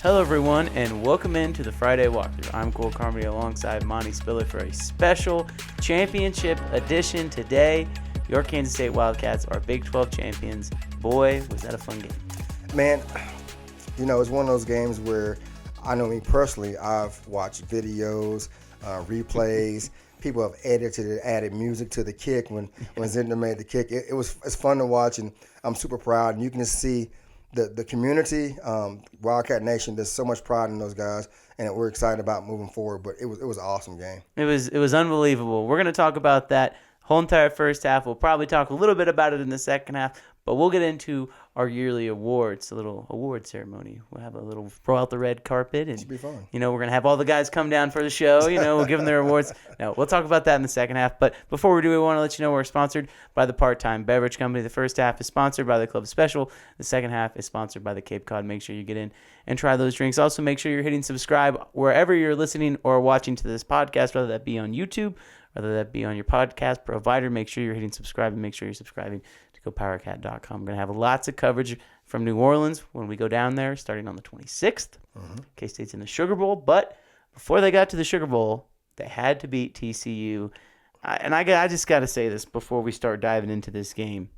Hello everyone and welcome into the Friday Walkthrough. I'm Carmody alongside Monte Spiller for a special championship edition today. Your Kansas State Wildcats are Big 12 champions. Boy, was that a fun game. Man, it's one of those games where I know me personally, I've watched videos, replays. People have added music to the kick when Zentner made the kick. It's fun to watch, and I'm super proud. And you can just see the community, Wildcat Nation. There's so much pride in those guys, and we're excited about moving forward. But it was an awesome game. It was unbelievable. We're going to talk about that whole entire first half. We'll probably talk a little bit about it in the second half, but we'll get into our yearly awards, a little award ceremony. We'll have a little throw out the red carpet, and it should be fun. We're going to have all the guys come down for the show. We'll give them their awards. No, we'll talk about that in the second half. But before we do, we want to let you know we're sponsored by the Part-Time Beverage Company. The first half is sponsored by the Club Special. The second half is sponsored by the Cape Cod. Make sure you get in and try those drinks. Also, make sure you're hitting subscribe wherever you're listening or watching to this podcast, whether that be on YouTube, whether that be on your podcast provider. Make sure you're hitting subscribe and make sure you're subscribing to GoPowerCat.com. We're going to have lots of coverage from New Orleans when we go down there, starting on the 26th. K-State's in the Sugar Bowl, but before they got to the Sugar Bowl, they had to beat TCU. I just got to say this before we start diving into this game.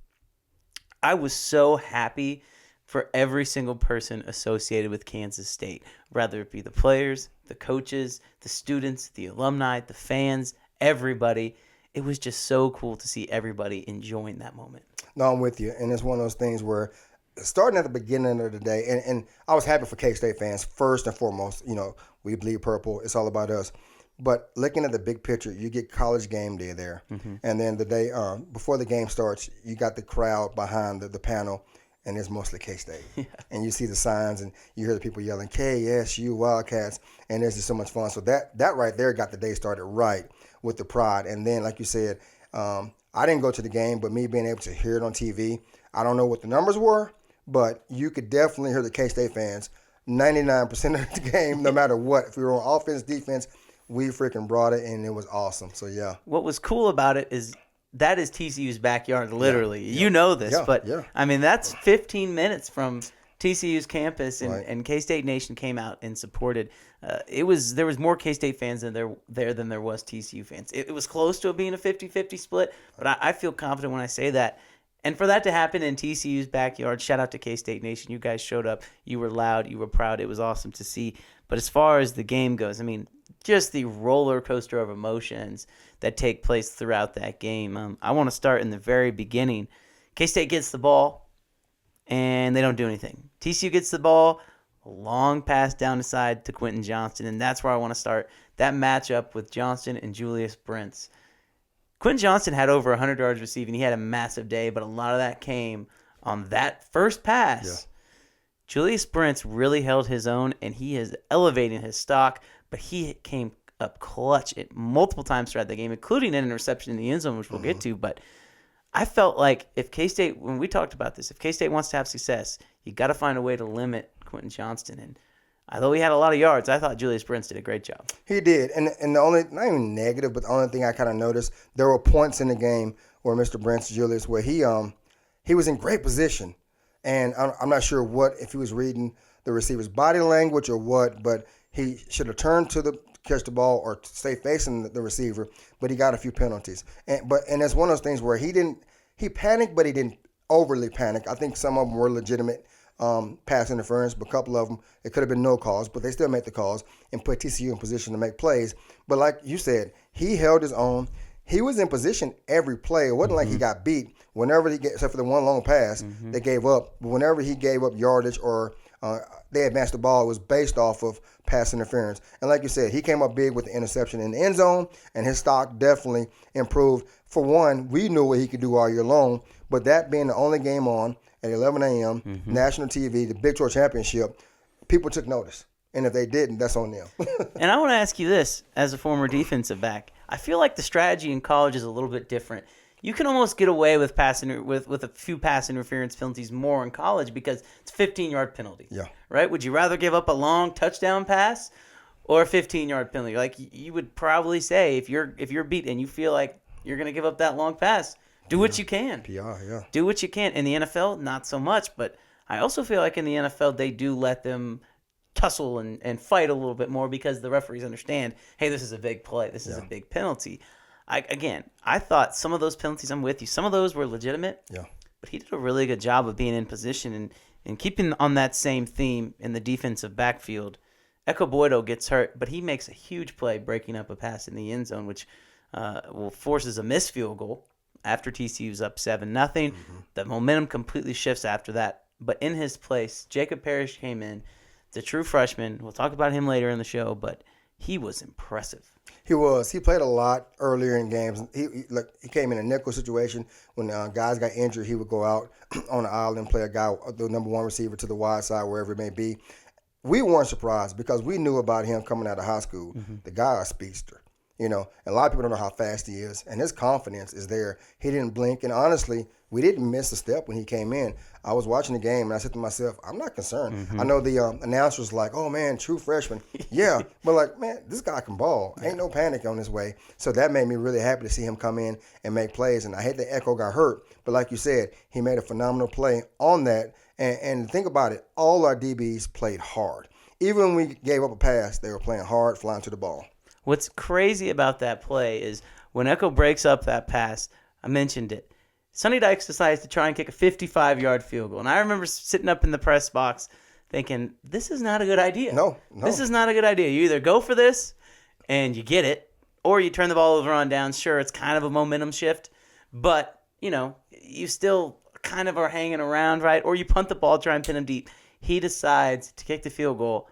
I was so happy for every single person associated with Kansas State, whether it be the players, the coaches, the students, the alumni, the fans, everybody. It was just so cool to see everybody enjoying that moment. No, I'm with you. And it's one of those things where starting at the beginning of the day, and I was happy for K-State fans, first and foremost, we bleed purple. It's all about us. But looking at the big picture, you get college game day there. And then the day before the game starts, you got the crowd behind the panel, and it's mostly K-State. Yeah. And you see the signs, and you hear the people yelling, KSU Wildcats, and it's just so much fun. So that right there got the day started right with the pride. And then, like you said, I didn't go to the game, but me being able to hear it on TV, I don't know what the numbers were, but you could definitely hear the K-State fans 99% of the game, no matter what. If we were on offense, defense, we freaking brought it, and it was awesome. So, yeah. What was cool about it is that is TCU's backyard, literally. Yeah. You know this, but, I mean, that's 15 minutes from TCU's campus, and K-State Nation came out and supported. There was more K-State fans than there was TCU fans. It was close to it being a 50-50 split, but I feel confident when I say that. And for that to happen in TCU's backyard, shout out to K-State Nation. You guys showed up. You were loud. You were proud. It was awesome to see. But as far as the game goes, I mean, just the roller coaster of emotions that take place throughout that game. I want to start in the very beginning. K-State gets the ball, and they don't do anything. TCU gets the ball, a long pass down the side to Quentin Johnston, and that's where I want to start. That matchup with Johnston and Julius Brents. Quentin Johnston had over 100 yards receiving. He had a massive day, but a lot of that came on that first pass. Yeah. Julius Brents really held his own, and he is elevating his stock, but he came up clutch at multiple times throughout the game, including an interception in the end zone, which we'll get to. But I felt like if K-State, when we talked about this, if K-State wants to have success, you got to find a way to limit Quentin Johnston. And although he had a lot of yards, I thought Julius Brents did a great job. He did. And the only, not even negative, but the only thing I kind of noticed, there were points in the game where Mr. Brents, Julius, where he was in great position. And I'm not sure if he was reading the receiver's body language or what, but he should have turned to catch the ball or stay facing the receiver, but he got a few penalties. And it's one of those things where he panicked, but he didn't overly panic. I think some of them were legitimate pass interference, but a couple of them, it could have been no calls, but they still made the calls and put TCU in position to make plays. But like you said, he held his own. He was in position every play. It wasn't like he got beat. Whenever except for the one long pass, they gave up. But whenever he gave up yardage or they advanced the ball, it was based off of pass interference. And like you said, he came up big with the interception in the end zone, and his stock definitely improved. For one, we knew what he could do all year long, but that being the only game on at 11 a.m., national TV, the Big 12 Championship, people took notice. And if they didn't, that's on them. And I want to ask you this, as a former defensive back. I feel like the strategy in college is a little bit different. You can almost get away with with a few pass interference penalties more in college because it's 15-yard penalty. Yeah. Right? Would you rather give up a long touchdown pass or a 15-yard penalty? Like you would probably say if you're beat and you feel like you're going to give up that long pass, do what you can. PR, yeah. Do what you can. In the NFL, not so much, but I also feel like in the NFL they do let them tussle and fight a little bit more because the referees understand, hey, this is a big play. This is a big penalty. I thought some of those penalties, I'm with you, some of those were legitimate. Yeah. But he did a really good job of being in position and keeping on that same theme in the defensive backfield. Echo Boydo gets hurt, but he makes a huge play breaking up a pass in the end zone, which forces a missed field goal after TCU's up 7-0. Mm-hmm. The momentum completely shifts after that. But in his place, Jacob Parrish came in, the true freshman. We'll talk about him later in the show, but he was impressive. He was. He played a lot earlier in games. He came in a nickel situation. When guys got injured, he would go out on the aisle and play a guy, the number one receiver, to the wide side, wherever it may be. We weren't surprised because we knew about him coming out of high school. Mm-hmm. The guy is a speedster. And a lot of people don't know how fast he is, and his confidence is there. He didn't blink, and honestly, we didn't miss a step when he came in. I was watching the game, and I said to myself, I'm not concerned. Mm-hmm. I know the announcer's like, oh, man, true freshman. Yeah, but like, man, this guy can ball. Ain't no panic on his way. So that made me really happy to see him come in and make plays, and I hate that Echo got hurt, but like you said, he made a phenomenal play on that, and think about it, all our DBs played hard. Even when we gave up a pass, they were playing hard, flying to the ball. What's crazy about that play is when Echo breaks up that pass, I mentioned it, Sonny Dykes decides to try and kick a 55-yard field goal. And I remember sitting up in the press box thinking, this is not a good idea. No. This is not a good idea. You either go for this and you get it, or you turn the ball over on downs. Sure, it's kind of a momentum shift, but, you still kind of are hanging around, right? Or you punt the ball, try and pin him deep. He decides to kick the field goal.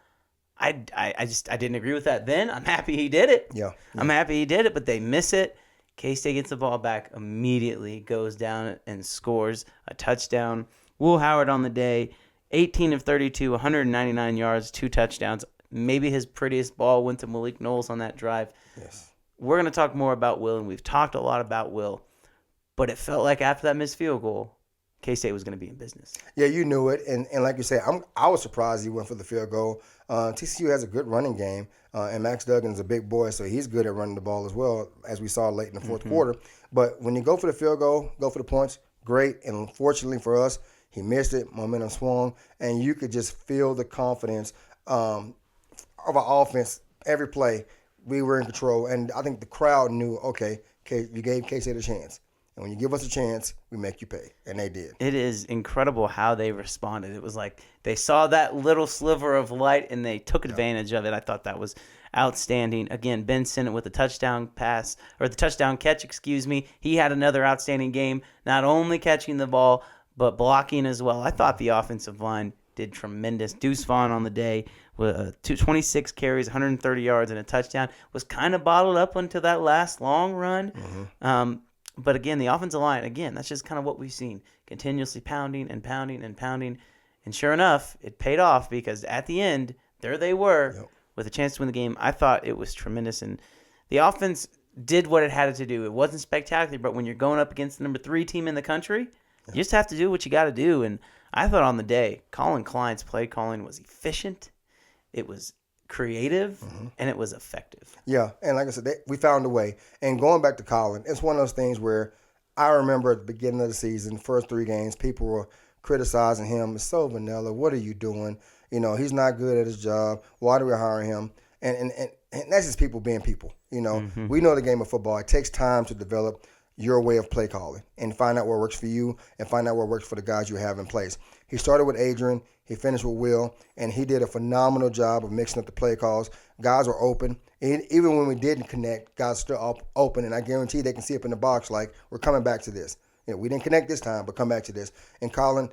I didn't agree with that then. I'm happy he did it. Yeah. I'm happy he did it, but they miss it. K-State gets the ball back immediately, goes down and scores a touchdown. Will Howard on the day, 18 of 32, 199 yards, 2 touchdowns. Maybe his prettiest ball went to Malik Knowles on that drive. Yes. We're going to talk more about Will, and we've talked a lot about Will. But it felt like after that missed field goal, K-State was going to be in business. Yeah, you knew it. And like you said, I was surprised he went for the field goal. TCU has a good running game, and Max Duggan's a big boy, so he's good at running the ball as well, as we saw late in the fourth quarter. But when you go for the field goal, go for the points, great. And unfortunately for us, he missed it, momentum swung, and you could just feel the confidence of our offense every play. We were in control, and I think the crowd knew, okay, you gave K-State a chance. And when you give us a chance, we make you pay. And they did. It is incredible how they responded. It was like they saw that little sliver of light and they took advantage of it. I thought that was outstanding. Again, Ben Sinnott with the touchdown pass, or the touchdown catch, He had another outstanding game, not only catching the ball, but blocking as well. I thought the offensive line did tremendous. Deuce Vaughn on the day with 26 carries, 130 yards, and a touchdown. Was kind of bottled up until that last long run. Mm-hmm. But again, the offensive line, that's just kind of what we've seen. Continuously pounding and pounding and pounding. And sure enough, it paid off because at the end, there they were with a chance to win the game. I thought it was tremendous. And the offense did what it had to do. It wasn't spectacular, but when you're going up against the number 3 team in the country, you just have to do what you got to do. And I thought on the day, Colin Klein's play calling was efficient. It was creative, and it was effective. Yeah, and like I said, we found a way. And going back to Colin, it's one of those things where I remember at the beginning of the season, first 3 games, people were criticizing him. It's so vanilla. What are you doing? He's not good at his job. Why do we hire him? And that's just people being people. We know the game of football. It takes time to develop your way of play calling and find out what works for you and find out what works for the guys you have in place. He started with Adrian. He finished with Will, and he did a phenomenal job of mixing up the play calls. Guys were open. And even when we didn't connect, guys still open, and I guarantee they can see up in the box like, we're coming back to this. We didn't connect this time, but come back to this. And Colin,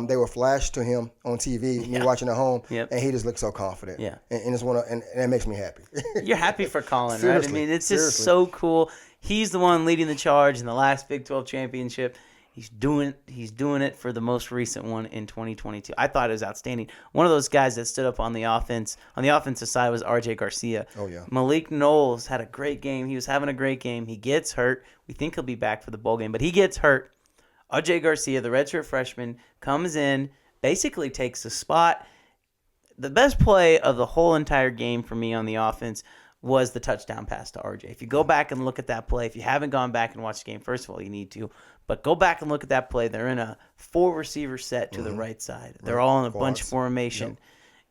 they were flashed to him on TV, me watching at home, and he just looked so confident. Yeah. And that makes me happy. You're happy for Colin, right? I mean, it's just so cool. He's the one leading the charge in the last Big 12 championship. He's doing it for the most recent one in 2022. I thought it was outstanding. One of those guys that stood up on the offensive side was RJ Garcia. Oh, yeah. Malik Knowles had a great game. He was having a great game. He gets hurt. We think he'll be back for the bowl game, but he gets hurt. RJ Garcia, the redshirt freshman, comes in, basically takes the spot. The best play of the whole entire game for me on the offense was the touchdown pass to RJ. If you go back and look at that play, if you haven't gone back and watched the game, first of all, you need to. But go back and look at that play. They're in a 4-receiver set to the right side. They're all in a bunch formation.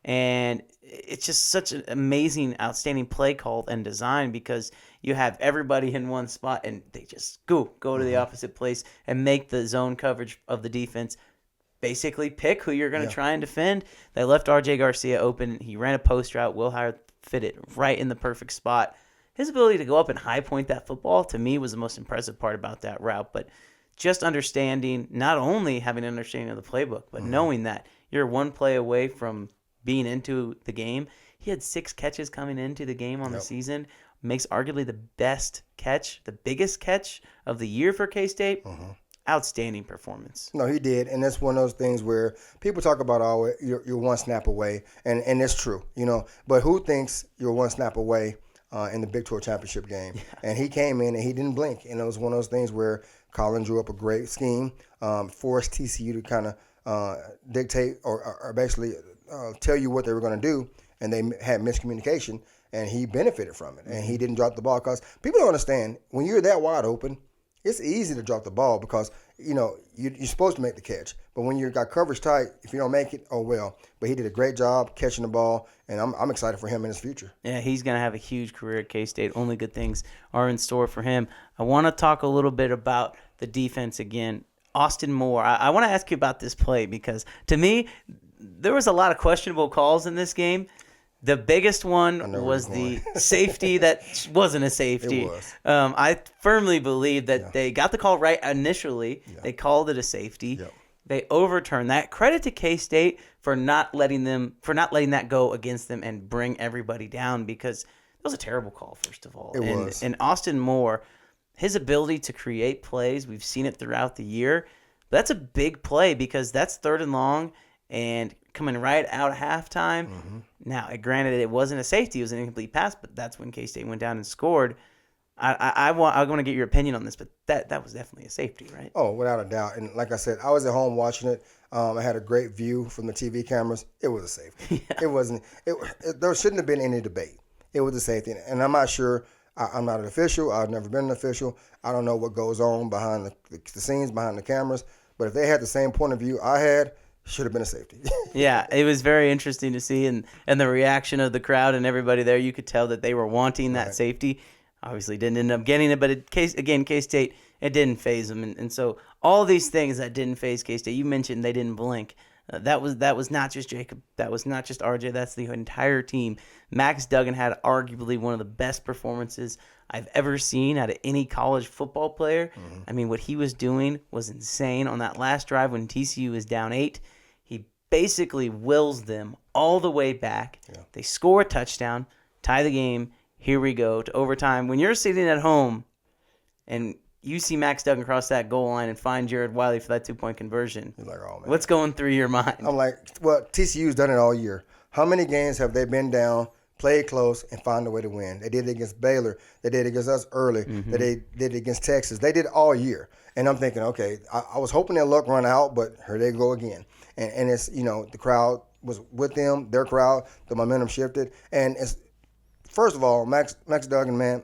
And it's just such an amazing, outstanding play call and design because you have everybody in one spot and they just go to the opposite place and make the zone coverage of the defense basically pick who you're going to try and defend. They left R.J. Garcia open. He ran a post route. Will Howard fit it right in the perfect spot. His ability to go up and high point that football, to me, was the most impressive part about that route. But just understanding, not only having an understanding of the playbook, but knowing that you're one play away from being into the game. He had 6 catches coming into the game on the season. Makes arguably the best catch, the biggest catch of the year for K-State. Outstanding performance. No, he did, and that's one of those things where people talk about, oh, you're one snap away, and it's true, But who thinks you're one snap away in the Big 12 championship game? Yeah. And he came in and he didn't blink, and it was one of those things where Colin drew up a great scheme, forced TCU to kind of dictate or basically tell you what they were going to do, and they had miscommunication, and he benefited from it, and he didn't drop the ball because people don't understand when you're that wide open. It's easy to drop the ball because, you're supposed to make the catch. But when you got coverage tight, if you don't make it, oh well. But he did a great job catching the ball, and I'm excited for him in his future. Yeah, he's going to have a huge career at K-State. Only good things are in store for him. I want to talk a little bit about the defense again. Austin Moore, I want to ask you about this play because, to me, there was a lot of questionable calls in this game. The biggest one was the safety that wasn't a safety. It was. I firmly believe that they got the call right initially. Yeah. They called it a safety. Yeah. They overturned that. Credit to K-State for not letting that go against them and bring everybody down because it was a terrible call, first of all. It was. And Austin Moore, his ability to create plays, we've seen it throughout the year. But that's a big play because that's 3rd and long and coming right out of halftime. Now, granted, it wasn't a safety; it was an incomplete pass. But that's when K-State went down and scored. I want to get your opinion on this, but that was definitely a safety, right? Oh, without a doubt. And like I said, I was at home watching it. I had a great view from the TV cameras. It was a safety. Yeah. It wasn't. There shouldn't have been any debate. It was a safety, and I'm not sure. I'm not an official. I've never been an official. I don't know what goes on behind the scenes, behind the cameras. But if they had the same point of view I had, should have been a safety. Yeah, it was very interesting to see, and the reaction of the crowd and everybody there. You could tell that they were wanting that safety. Obviously, didn't end up getting it, but K-State, it didn't faze them, and so all these things that didn't faze K-State. You mentioned they didn't blink. That was not just Jacob. That was not just RJ. That's the entire team. Max Duggan had arguably one of the best performances I've ever seen out of any college football player. I mean, what he was doing was insane on that last drive when TCU was down 8. He basically wills them all the way back. Yeah. They score a touchdown, tie the game. Here we go to overtime. When you're sitting at home and you see Max Duggan cross that goal line and find Jared Wiley for that 2-point conversion, you're like, oh, man. What's going through your mind? I'm like, well, TCU's done it all year. How many games have they been down, played close, and found a way to win? They did it against Baylor. They did it against us early. They did it against Texas. They did it all year. And I'm thinking, okay, I was hoping their luck run out, but here they go again. And it's, the crowd was with them, their crowd, the momentum shifted. And it's, first of all, Max Duggan, man,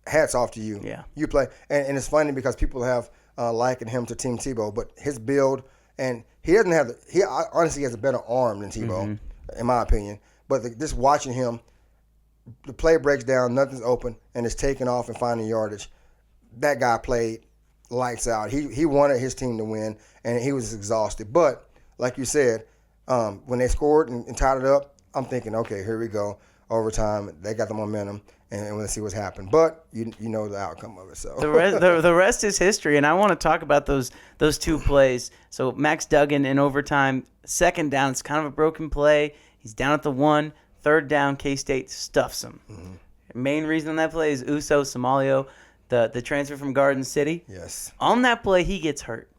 hats off to you. Yeah. You play. And it's funny because people have likened him to Team Tebow, but his build, and he doesn't have he honestly has a better arm than Tebow, in my opinion. But just watching him, the play breaks down, nothing's open, and it's taking off and finding yardage. That guy played lights out. He wanted his team to win, and he was exhausted. But like you said, when they scored and tied it up, I'm thinking, okay, here we go. Overtime, they got the momentum, and let's see what's happened. But you know the outcome of it. So the rest is history, and I want to talk about those 2 plays. So Max Duggan in overtime, 2nd down, it's kind of a broken play. He's down at the 1. 3rd down, K-State stuffs him. Main reason on that play is Uso Somalio, the transfer from Garden City. Yes. On that play, he gets hurt.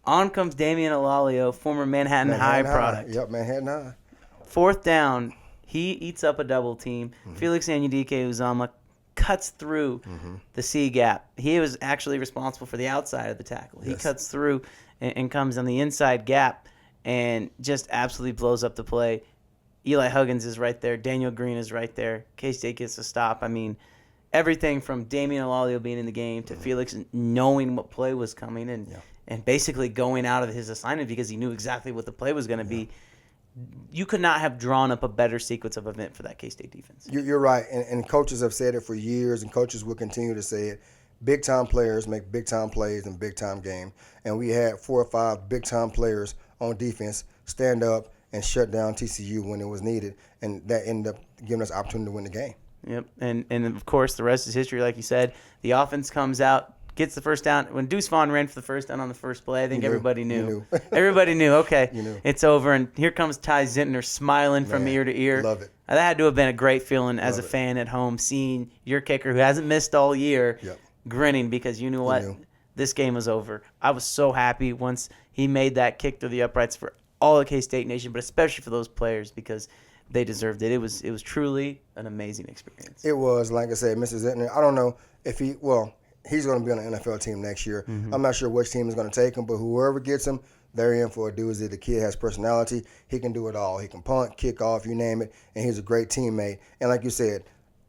On comes Damian Alalio, former Manhattan High product. Yep, Manhattan High. 4th down, he eats up a double team. Felix Anyudike-Uzomah cuts through the C gap. He was actually responsible for the outside of the tackle. He cuts through and comes on the inside gap and just absolutely blows up the play. Eli Huggins is right there. Daniel Green is right there. K-State gets a stop. I mean, everything from Damian Alalio being in the game to Felix knowing what play was coming and basically going out of his assignment because he knew exactly what the play was going to be. you could not have drawn up a better sequence of event for that K-State defense. You're right, and coaches have said it for years, and coaches will continue to say it. Big-time players make big-time plays in big-time games, and we had 4 or 5 big-time players on defense stand up and shut down TCU when it was needed, and that ended up giving us opportunity to win the game. Yep, and of course the rest is history, like you said. The offense comes out, gets the first down. When Deuce Vaughn ran for the first down on the first play, I think everybody knew. Everybody knew, okay, it's over. And here comes Ty Zentner smiling from ear to ear. Love it. That had to have been a great feeling as a fan at home, seeing your kicker who hasn't missed all year grinning because you knew what? This game was over. I was so happy once he made that kick through the uprights for all of K-State Nation, but especially for those players because they deserved it. It was truly an amazing experience. It was, like I said, Mr. Zentner, I don't know if he's going to be on an NFL team next year. Mm-hmm. I'm not sure which team is going to take him, but whoever gets him, they're in for a doozy. The kid has personality. He can do it all. He can punt, kick off, you name it, and he's a great teammate. And like you said,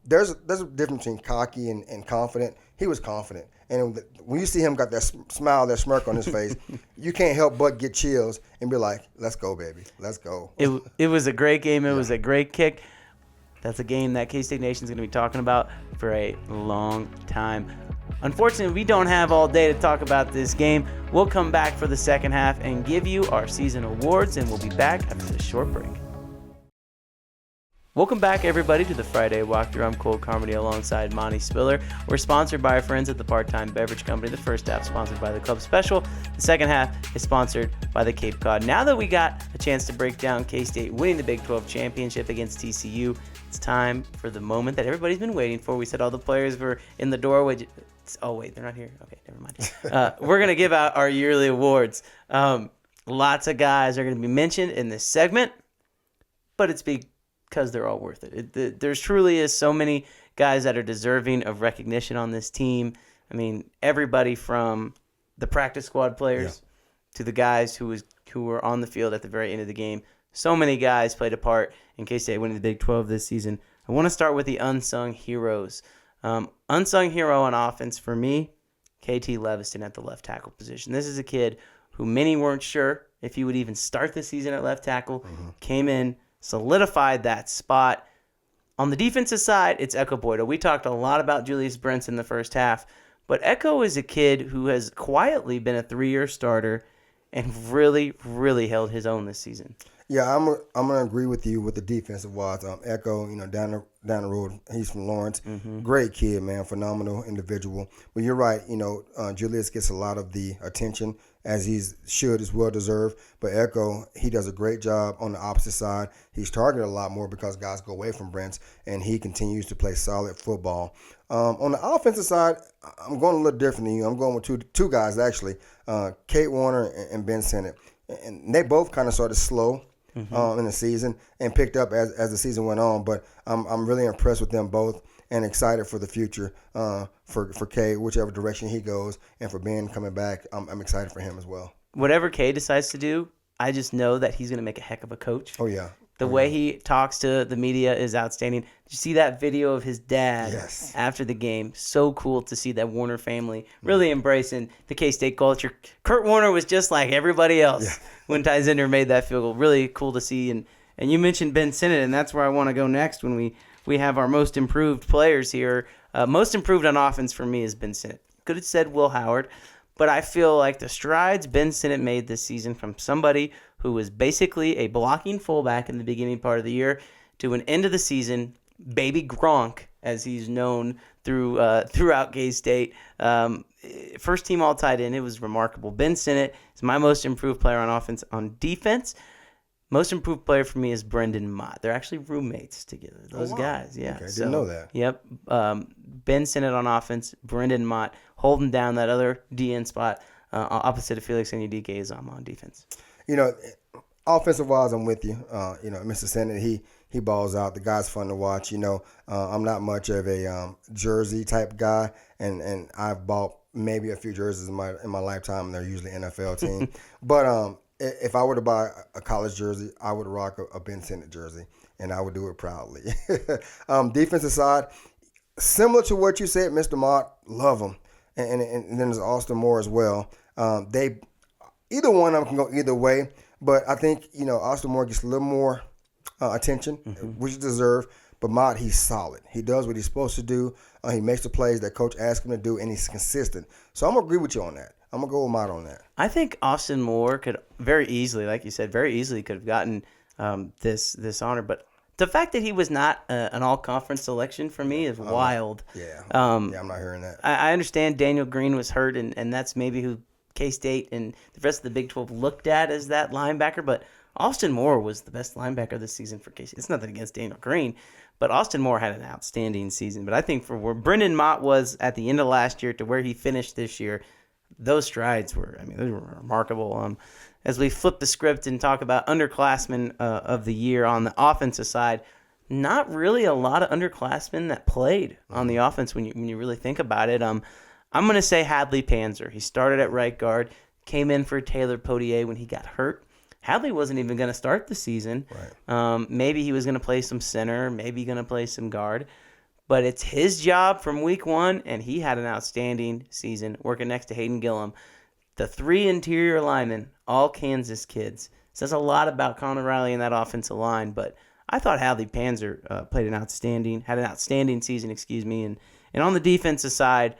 there's a difference between cocky and confident. He was confident. And when you see him got that smile, that smirk on his face, you can't help but get chills and be like, let's go, baby. Let's go. It was a great game. It was a great kick. That's a game that K-State Nation is going to be talking about for a long time. Unfortunately, we don't have all day to talk about this game. We'll come back for the second half and give you our season awards, and we'll be back after this short break. Welcome back, everybody, to the Friday Walkthrough. I'm Cole Carmody alongside Monte Spiller. We're sponsored by our friends at the Part-Time Beverage Company. The first half sponsored by the Club Special. The second half is sponsored by the Cape Cod. Now that we got a chance to break down K-State winning the Big 12 championship against TCU, it's time for the moment that everybody's been waiting for. We said all the players were in the doorway. Oh, wait, they're not here? Okay, never mind. We're going to give out our yearly awards. Lots of guys are going to be mentioned in this segment, but it's because they're all worth it. There's truly is so many guys that are deserving of recognition on this team. I mean, everybody from the practice squad players to the guys who were on the field at the very end of the game. So many guys played a part in K-State winning the Big 12 this season. I want to start with the unsung heroes. Unsung hero on offense for me, KT Leviston at the left tackle position. This is a kid who many weren't sure if he would even start the season at left tackle. Came in, solidified that spot. On the defensive side, it's Echo Boydo. We talked a lot about Julius Brents in the first half, but Echo is a kid who has quietly been a 3-year starter and really, really held his own this season. Yeah, I'm gonna agree with you with the defensive wise. Echo, down the road, he's from Lawrence. Great kid, man, phenomenal individual. But you're right, Julius gets a lot of the attention as he should, is well deserved. But Echo, he does a great job on the opposite side. He's targeted a lot more because guys go away from Brents, and he continues to play solid football. On the offensive side, I'm going a little different than you. I'm going with two guys actually, Kate Warner and Ben Sennett, and they both kind of started slow. In the season and picked up as the season went on, but I'm really impressed with them both and excited for the future for Kay, whichever direction he goes, and for Ben coming back. I'm excited for him as well. Whatever Kay decides to do, I just know that he's going to make a heck of a coach. Oh yeah. The way he talks to the media is outstanding. Did you see that video of his dad after the game? So cool to see that Warner family really embracing the K-State culture. Kurt Warner was just like everybody else when Ty Zentner made that field goal. Really cool to see. And you mentioned Ben Sennett, and that's where I want to go next when we have our most improved players here. Most improved on offense for me is Ben Sennett. Could have said Will Howard, but I feel like the strides Ben Sennett made this season from somebody who was basically a blocking fullback in the beginning part of the year to an end of the season, baby Gronk, as he's known throughout K-State. First team all tight end. It was remarkable. Ben Sennett is my most improved player on offense. On defense, most improved player for me is Brendan Mott. They're actually roommates together. Those guys, yeah. Okay, didn't know that. Yep. Ben Sennett on offense, Brendan Mott holding down that other DN spot opposite of Felix Anyudike Uzama on defense. Offensive wise, I'm with you. Mr. Sennett, he balls out. The guy's fun to watch. I'm not much of a jersey type guy, and I've bought maybe a few jerseys in my lifetime, and they're usually NFL team. But if I were to buy a college jersey, I would rock a Ben Sennett jersey, and I would do it proudly. Defensive side, similar to what you said, Mr. Mott, love him, and then there's Austin Moore as well. Either one of them can go either way, But I think, Austin Moore gets a little more attention, which is deserved. But Mott, he's solid. He does what he's supposed to do. He makes the plays that coach asks him to do, and he's consistent. So I'm going to agree with you on that. I'm going to go with Mott on that. I think Austin Moore could very easily, like you said, could have gotten this honor. But the fact that he was not an all-conference selection for me is wild. Yeah, I'm not hearing that. I understand Daniel Green was hurt, and that's maybe who K-State and the rest of the Big 12 looked at as that linebacker. But Austin Moore was the best linebacker this season for K-State. It's nothing against Daniel Green, but Austin Moore had an outstanding season. But I think for where Brendan Mott was at the end of last year to where he finished this year, those strides were, those were remarkable. As we flip the script and talk about underclassmen of the year on the offensive side, not really a lot of underclassmen that played on the offense when you really think about it. I'm going to say Hadley Panzer. He started at right guard, came in for Taylor Potier when he got hurt. Hadley wasn't even going to start the season. Right. Maybe he was going to play some center, maybe going to play some guard. But it's his job from week one, and he had an outstanding season working next to Hayden Gillum. The 3 interior linemen, all Kansas kids. Says a lot about Connor Riley and that offensive line, but I thought Hadley Panzer had an outstanding season, And on the defensive side,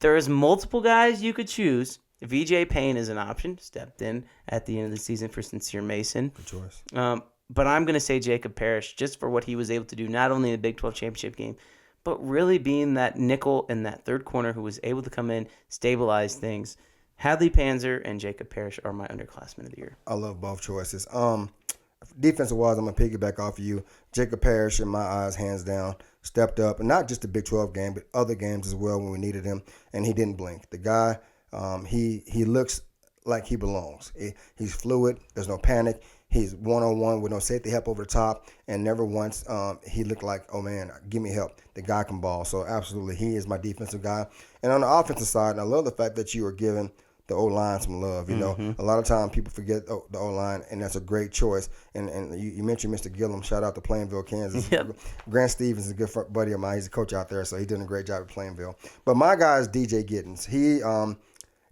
there's multiple guys you could choose. VJ Payne is an option, stepped in at the end of the season for Sincere Mason. Good choice. But I'm going to say Jacob Parrish just for what he was able to do, not only in the Big 12 championship game, but really being that nickel and that third corner who was able to come in, stabilize things. Hadley Panzer and Jacob Parrish are my underclassmen of the year. I love both choices. Defensive-wise, I'm going to piggyback off of you. Jacob Parrish, in my eyes, hands down, stepped up. And not just the Big 12 game, but other games as well when we needed him. And he didn't blink. The guy, he looks like he belongs. He's fluid. There's no panic. He's one-on-one with no safety help over the top. And never once he looked like, oh, man, give me help. The guy can ball. So, absolutely, he is my defensive guy. And on the offensive side, I love the fact that you are giving – the O-line some love. A lot of time people forget the O-line, and that's a great choice. And you mentioned Mr. Gillum. Shout out to Plainville, Kansas. Yep. Grant Stevens is a good buddy of mine. He's a coach out there, so he's doing a great job at Plainville. But my guy is DJ Giddens. He,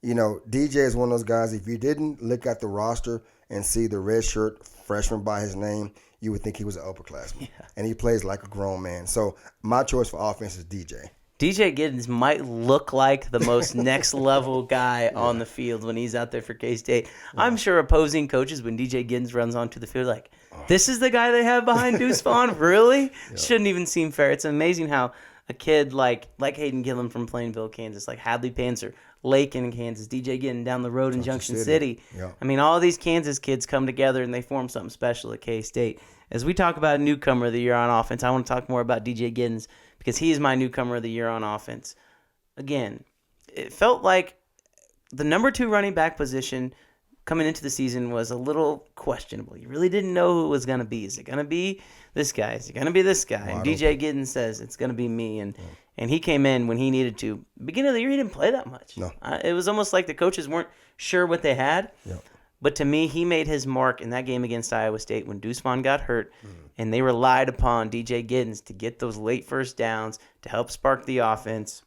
DJ is one of those guys, if you didn't look at the roster and see the red shirt freshman by his name, you would think he was an upperclassman. Yeah. And he plays like a grown man. So my choice for offense is DJ. DJ Giddens might look like the most next-level guy on the field when he's out there for K-State. Yeah. I'm sure opposing coaches, when DJ Giddens runs onto the field, like, this is the guy they have behind Deuce Vaughn? Really? Yeah. Shouldn't even seem fair. It's amazing how a kid like Hayden Gillum from Plainville, Kansas, like Hadley Panzer, Lakin, Kansas, DJ Giddens down the road in Junction City. Yeah. I mean, all these Kansas kids come together and they form something special at K-State. As we talk about Newcomer of the Year on offense, I want to talk more about DJ Giddens because he is my Newcomer of the Year on offense. Again, it felt like the number 2 running back position coming into the season was a little questionable. You really didn't know who it was going to be. Is it going to be this guy? Is it going to be this guy? And DJ Giddens says it's going to be me. And he came in when he needed to. Beginning of the year, he didn't play that much. No. It was almost like the coaches weren't sure what they had. Yep. But to me, he made his mark in that game against Iowa State when Deuce Vaughn got hurt, and they relied upon DJ Giddens to get those late first downs to help spark the offense.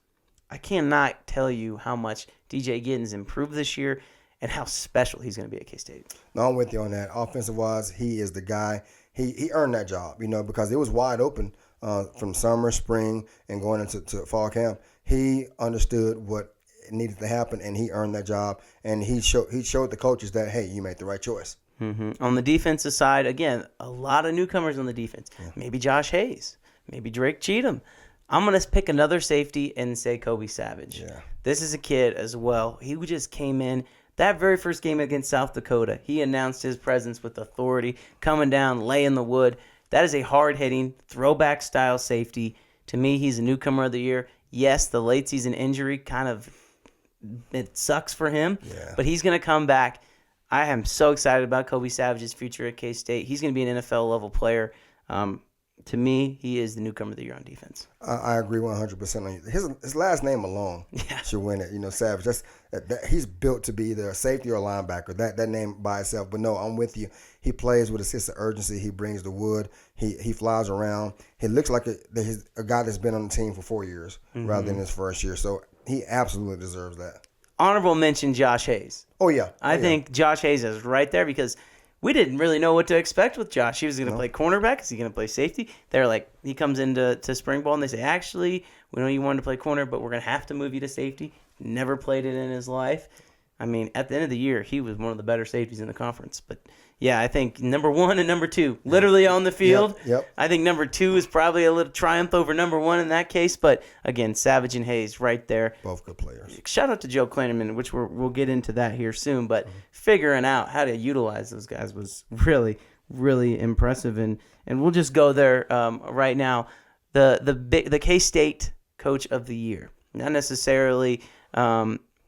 I cannot tell you how much DJ Giddens improved this year and how special he's going to be at K-State. No, I'm with you on that. Offensive-wise, he is the guy. He earned that job, because it was wide open from summer, spring, and going into fall camp. He understood what needed to happen, and he earned that job, and he showed the coaches that, hey, you made the right choice. Mm-hmm. On the defensive side, again, a lot of newcomers on the defense. Yeah. Maybe Josh Hayes, maybe Drake Cheatham. I'm going to pick another safety and say Kobe Savage. Yeah. This is a kid as well. He just came in. That very first game against South Dakota, he announced his presence with authority, coming down, laying the wood. That is a hard-hitting, throwback-style safety. To me, he's a Newcomer of the Year. Yes, the late-season injury it sucks for him, but he's going to come back. I am so excited about Kobe Savage's future at K-State. He's going to be an NFL-level player. To me, he is the Newcomer of the Year on defense. I agree 100% on you. His last name alone should win it. Savage. He's built to be either a safety or a linebacker. That name by itself. But no, I'm with you. He plays with a sense of urgency. He brings the wood. He flies around. He looks like a guy that's been on the team for 4 years rather than his first year. So he absolutely deserves that. Honorable mention, Josh Hayes. Oh, yeah. I think Josh Hayes is right there because we didn't really know what to expect with Josh. He was going to play cornerback. Is he going to play safety? They're like, he comes into spring ball and they say, actually, we know you wanted to play corner, but we're going to have to move you to safety. Never played it in his life. I mean, at the end of the year, he was one of the better safeties in the conference. But, yeah, I think number 1 and number 2, literally on the field. Yep. I think number 2 is probably a little triumph over number 1 in that case. But, again, Savage and Hayes right there. Both good players. Shout out to Joe Kleineman, which we'll get into that here soon. But figuring out how to utilize those guys was really, really impressive. And we'll just go there right now. The K-State Coach of the Year. Not necessarily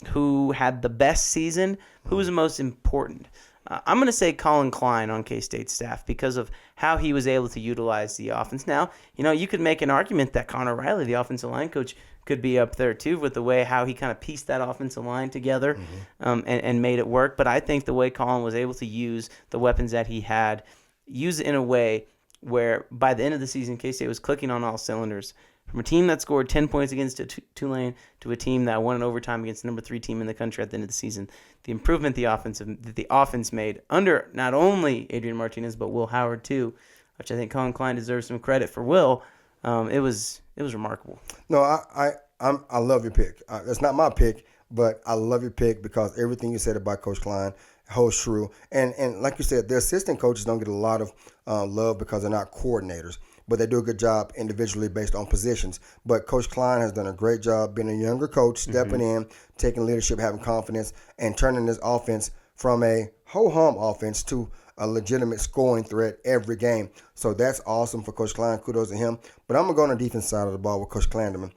who had the best season, who was the most important. I'm going to say Colin Klein on K-State staff because of how he was able to utilize the offense. Now, you could make an argument that Connor Riley, the offensive line coach, could be up there too with the way how he kind of pieced that offensive line together and made it work. But I think the way Colin was able to use the weapons that he had, use it in a way where by the end of the season, K-State was clicking on all cylinders. From a team that scored 10 points against Tulane to a team that won in overtime against the number 3 team in the country at the end of the season, the improvement that the offense made under not only Adrian Martinez but Will Howard too, which I think Colin Klein deserves some credit for. Will, it was remarkable. No, I love your pick. That's not my pick, but I love your pick because everything you said about Coach Klein holds true. And like you said, the assistant coaches don't get a lot of love because they're not coordinators, but they do a good job individually based on positions. But Coach Klein has done a great job being a younger coach, stepping in, taking leadership, having confidence, and turning this offense from a ho-hum offense to a legitimate scoring threat every game. So that's awesome for Coach Klein. Kudos to him. But I'm going to go on the defense side of the ball with Coach Klanderman.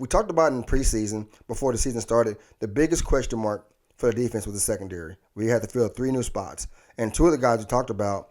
We talked about in preseason, before the season started, the biggest question mark for the defense was the secondary. We had to fill 3 new spots. And 2 of the guys we talked about,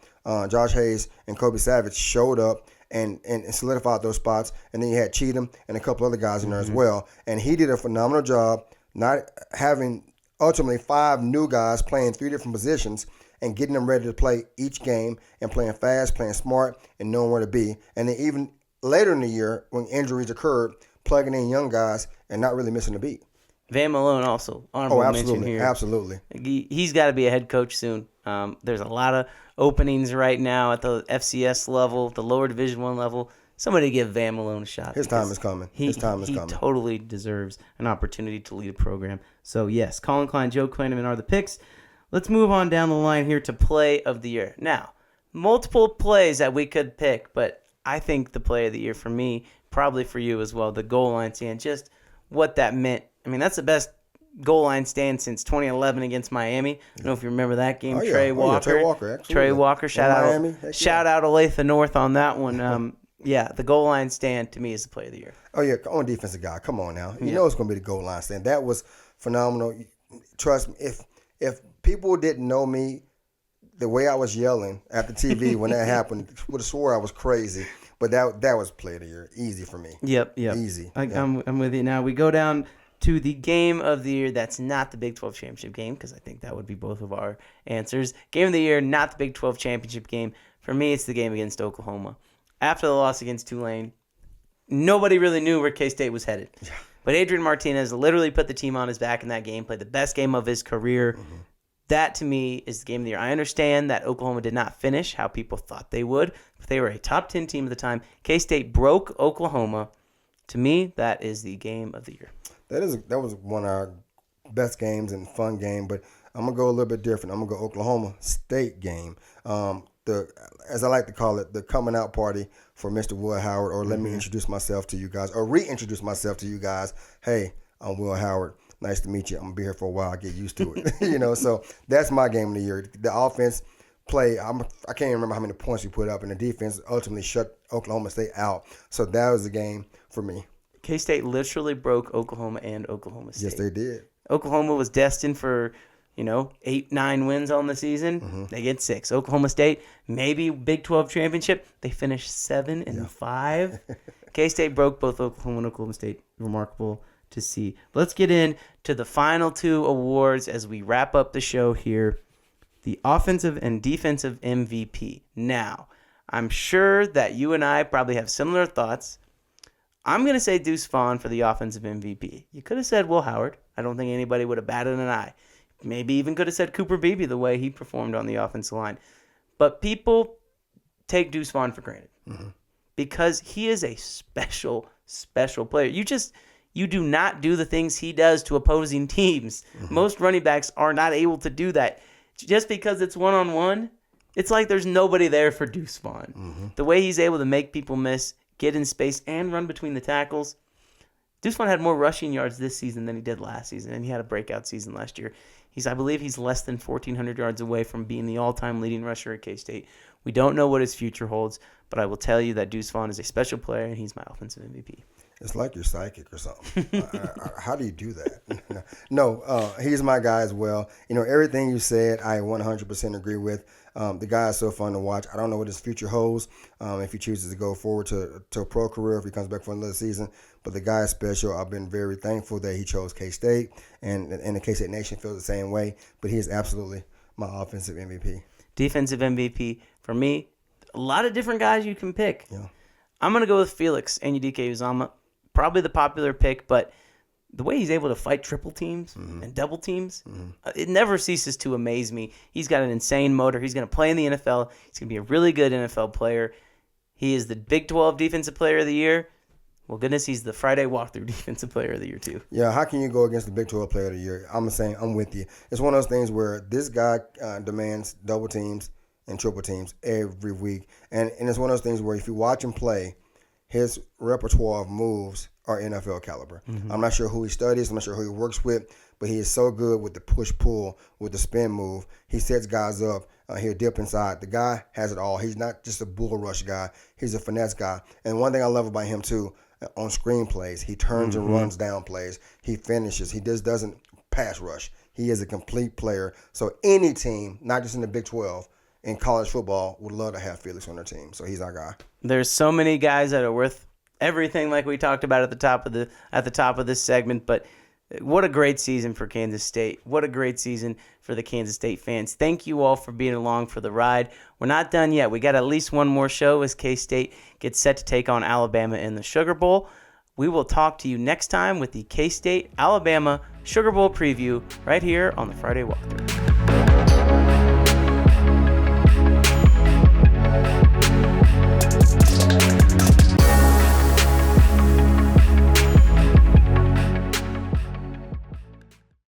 Josh Hayes and Kobe Savage, showed up and solidified those spots. And then you had Cheatham and a couple other guys in there as well. And he did a phenomenal job not having ultimately 5 new guys playing 3 different positions and getting them ready to play each game and playing fast, playing smart, and knowing where to be. And then even later in the year, when injuries occurred, plugging in young guys and not really missing a beat. Van Malone also, honorable mention here. Absolutely. He's got to be a head coach soon. There's a lot of openings right now at the FCS level, the lower Division I level. Somebody give Van Malone a shot. His time is coming. He totally deserves an opportunity to lead a program. So, yes, Colin Klein, Joe Kleineman are the picks. Let's move on down the line here to play of the year. Now, multiple plays that we could pick, but I think the play of the year for me, probably for you as well, the goal line stand, just what that meant. I mean, that's the best goal line stand since 2011 against Miami. I don't know if you remember that game. Trey Walker. Absolutely. Trey Walker. Shout out Olathe North on that one. Yeah, the goal line stand to me is the play of the year. Oh, yeah, I'm a defensive guy. Come on now. You know it's going to be the goal line stand. That was phenomenal. Trust me, if people didn't know me, the way I was yelling at the TV when that happened, would have swore I was crazy. But that was play of the year. Easy for me. Yep. Easy. I'm with you. Now we go down to the game of the year. That's not the Big 12 championship game because I think that would be both of our answers. Game of the year, not the Big 12 championship game. For me, it's the game against Oklahoma. After the loss against Tulane, nobody really knew where K-State was headed. Yeah. But Adrian Martinez literally put the team on his back in that game, played the best game of his career. Mm-hmm. That, to me, is the game of the year. I understand that Oklahoma did not finish how people thought they would, but they were a top 10 team at the time. K-State broke Oklahoma. To me, that is the game of the year. That was one of our best games and fun game, but I'm going to go a little bit different. I'm going to go Oklahoma State game. As I like to call it, the coming out party for Mr. Will Howard, or let me introduce myself to you guys, or reintroduce myself to you guys. Hey, I'm Will Howard. Nice to meet you. I'm going to be here for a while. I get used to it. So that's my game of the year. The offense play, I can't even remember how many points we put up, and the defense ultimately shut Oklahoma State out. So that was the game for me. K-State literally broke Oklahoma and Oklahoma State. Yes, they did. Oklahoma was destined for, 8-9 wins on the season. Mm-hmm. They get 6. Oklahoma State, maybe Big 12 championship. They finished 7-5. K-State broke both Oklahoma and Oklahoma State. Remarkable to see. Let's get into the final 2 awards as we wrap up the show here. The offensive and defensive MVP. Now, I'm sure that you and I probably have similar thoughts. I'm going to say Deuce Vaughn for the offensive MVP. You could have said Will Howard. I don't think anybody would have batted an eye. maybe even could have said Cooper Beebe the way he performed on the offensive line. But people take Deuce Vaughn for granted because he is a special, special player. You do not do the things he does to opposing teams. Most running backs are not able to do that. Just because it's one-on-one, it's like there's nobody there for Deuce Vaughn. The way he's able to make people miss, get in space, and run between the tackles. Deuce Vaughn had more rushing yards this season than he did last season, and he had a breakout season last year. I believe he's less than 1,400 yards away from being the all-time leading rusher at K-State. We don't know what his future holds, but I will tell you that Deuce Vaughn is a special player, and he's my offensive MVP. It's like you're psychic or something. How do you do that? No, he's my guy as well. Everything you said, I 100% agree with. The guy is so fun to watch. I don't know what his future holds if he chooses to go forward to a pro career, if he comes back for another season. But the guy is special. I've been very thankful that he chose K-State, and the K-State Nation feels the same way. But he is absolutely my offensive MVP. Defensive MVP, for me, a lot of different guys you can pick. Yeah. I'm going to go with Felix Anudike-Uzomah. Probably the popular pick, but the way he's able to fight triple teams and double teams, it never ceases to amaze me. He's got an insane motor. He's going to play in the NFL. He's going to be a really good NFL player. He is the Big 12 Defensive Player of the Year. Well, goodness, he's the Friday Walkthrough Defensive Player of the Year, too. Yeah, how can you go against the Big 12 Player of the Year? I'm saying I'm with you. It's one of those things where this guy demands double teams and triple teams every week. And it's one of those things where if you watch him play, his repertoire of moves are NFL caliber. I'm not sure who he studies. I'm not sure who he works with, but he is so good with the push-pull, with the spin move. He sets guys up. He'll dip inside. The guy has it all. He's not just a bull rush guy. He's a finesse guy. And one thing I love about him, too, on screen plays, he turns and runs down plays. He finishes. He just doesn't pass rush. He is a complete player. So any team, not just in the Big 12, in college football, would love to have Felix on their team. So he's our guy. There's so many guys that are worth everything, like we talked about at the top of this segment. But what a great season for Kansas State! What a great season for the Kansas State fans! Thank you all for being along for the ride. We're not done yet. We got at least one more show as K-State gets set to take on Alabama in the Sugar Bowl. We will talk to you next time with the K-State Alabama Sugar Bowl preview right here on the Friday Walkthrough.